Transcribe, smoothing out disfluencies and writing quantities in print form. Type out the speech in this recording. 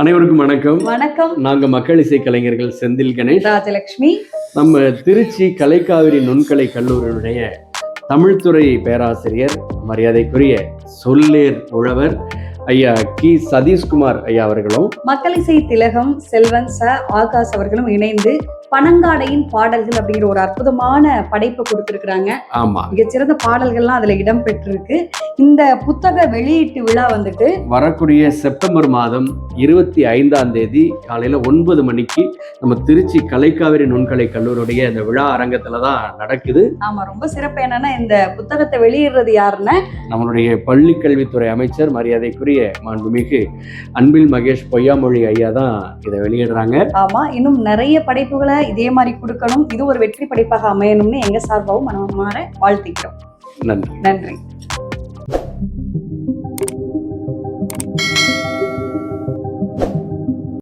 அனைவருக்கும் வணக்கம். வணக்கம். நாங்க மக்கள் இசை கலைஞர்கள் செந்தில் கணேஷ், ராஜலட்சுமி. நம்ம திருச்சி கலைக்காவிரி நுண்கலை கல்லூரியுடைய தமிழ்துறை பேராசிரியர், மரியாதைக்குரிய சொல்லேர் உழவர் ஐயா கி சதீஷ்குமார் ஐயா அவர்களும், மக்கள் இசை திலகம் செல்வன் ஆகாஷ் அவர்களும் இணைந்து பனங்காடையின் பாடல்கள் அப்படிங்கிற ஒரு அற்புதமான படைப்பை கொடுத்திருக்கிறாங்க. ஆமா, மிகச்சிறந்த பாடல்கள்லாம் அதுல இடம் பெற்றிருக்கு. இந்த புத்தக வெளியீட்டு விழா வந்துட்டு வரக்கூடிய செப்டம்பர் மாதம் 25ஆம் தேதி காலையில 9 மணிக்கு நம்ம திருச்சி கலைக்காவிரி நுண்கலை கல்லூரியுடைய இந்த விழா அரங்கத்துலதான் நடக்குது. ஆமா, ரொம்ப சிறப்பு. என்னன்னா இந்த புத்தகத்தை வெளியிடுறது யாருன்னா நம்மளுடைய பள்ளி கல்வித்துறை அமைச்சர் மரியாதைக்குரிய மாண்புமிகு அன்பில் மகேஷ் பொய்யாமொழி ஐயா தான் இதை வெளியிடுறாங்க. ஆமா, இன்னும் நிறைய படைப்புகளை இதே மாதிரி கொடுக்கணும், இது ஒரு வெற்றி படைப்பாக அமையணும்னு எங்க சார்பாகவும் மனமாற வாழ்த்திக்கிறோம். நன்றி. நன்றி.